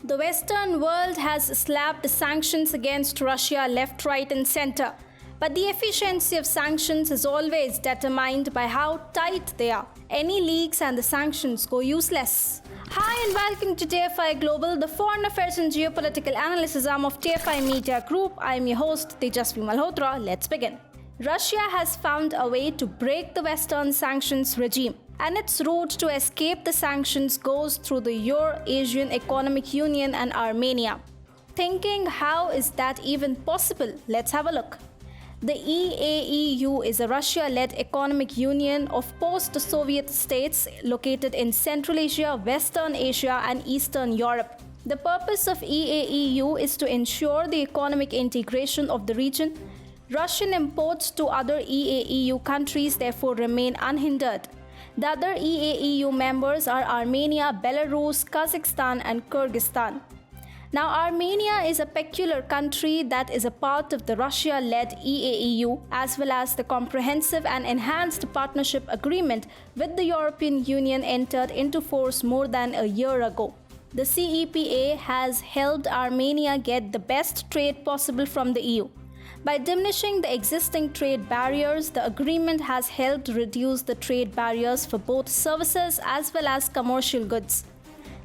The Western world has slapped sanctions against Russia left, right, and center. But the efficiency of sanctions is always determined by how tight they are. Any leaks and the sanctions go useless. Hi and welcome to TFI Global, the foreign affairs and geopolitical analysis arm of TFI Media Group. I am your host Tejasvi Malhotra. Let's begin. Russia has found a way to break the Western sanctions regime, and its route to escape the sanctions goes through the Euro-Asian Economic Union and Armenia. Thinking, how is that even possible? Let's have a look. The EAEU is a Russia-led economic union of post-Soviet states located in Central Asia, Western Asia, and Eastern Europe. The purpose of EAEU is to ensure the economic integration of the region. Russian imports to other EAEU countries therefore remain unhindered. The other EAEU members are Armenia, Belarus, Kazakhstan, and Kyrgyzstan. Now, Armenia is a peculiar country that is a part of the Russia-led EAEU, as well as the Comprehensive and Enhanced Partnership Agreement with the European Union entered into force more than a year ago. The CEPA has helped Armenia get the best trade possible from the EU. By diminishing the existing trade barriers, the agreement has helped reduce the trade barriers for both services as well as commercial goods.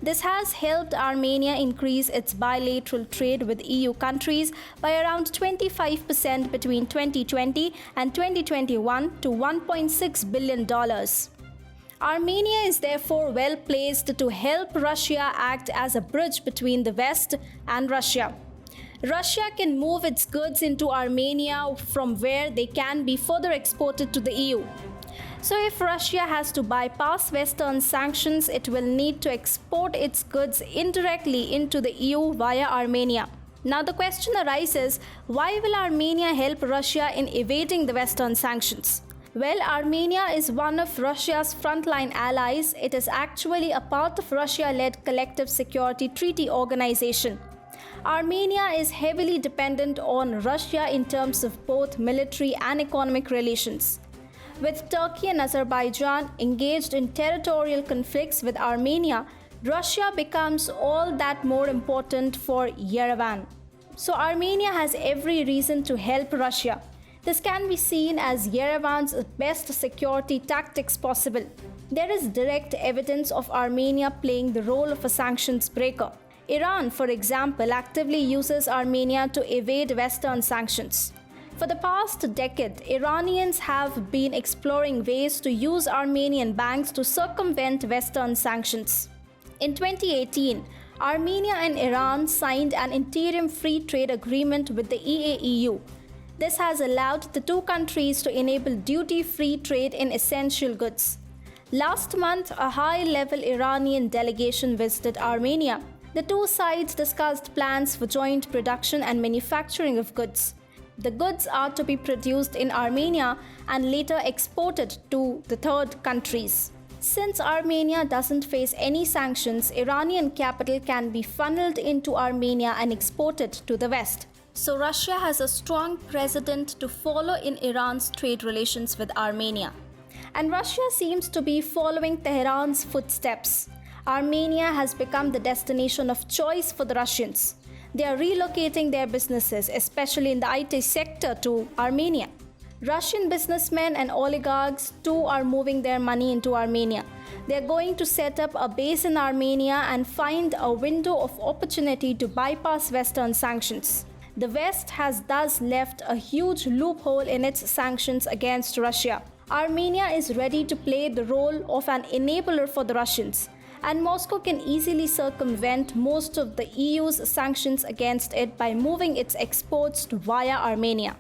This has helped Armenia increase its bilateral trade with EU countries by around 25% between 2020 and 2021 to $1.6 billion. Armenia is therefore well placed to help Russia act as a bridge between the West and Russia. Russia can move its goods into Armenia from where they can be further exported to the EU. So if Russia has to bypass Western sanctions, it will need to export its goods indirectly into the EU via Armenia. Now the question arises, why will Armenia help Russia in evading the Western sanctions? Well, Armenia is one of Russia's frontline allies. It is actually a part of Russia-led Collective Security Treaty Organization. Armenia is heavily dependent on Russia in terms of both military and economic relations. With Turkey and Azerbaijan engaged in territorial conflicts with Armenia, Russia becomes all that more important for Yerevan. So Armenia has every reason to help Russia. This can be seen as Yerevan's best security tactics possible. There is direct evidence of Armenia playing the role of a sanctions breaker. Iran, for example, actively uses Armenia to evade Western sanctions. For the past decade, Iranians have been exploring ways to use Armenian banks to circumvent Western sanctions. In 2018, Armenia and Iran signed an interim free trade agreement with the EAEU. This has allowed the two countries to enable duty-free trade in essential goods. Last month, a high-level Iranian delegation visited Armenia. The two sides discussed plans for joint production and manufacturing of goods. The goods are to be produced in Armenia and later exported to the third countries. Since Armenia doesn't face any sanctions, Iranian capital can be funneled into Armenia and exported to the West. So Russia has a strong precedent to follow in Iran's trade relations with Armenia. And Russia seems to be following Tehran's footsteps. Armenia has become the destination of choice for the Russians. They are relocating their businesses, especially in the IT sector, to Armenia. Russian businessmen and oligarchs too are moving their money into Armenia. They are going to set up a base in Armenia and find a window of opportunity to bypass Western sanctions. The West has thus left a huge loophole in its sanctions against Russia. Armenia is ready to play the role of an enabler for the Russians, and Moscow can easily circumvent most of the EU's sanctions against it by moving its exports via Armenia.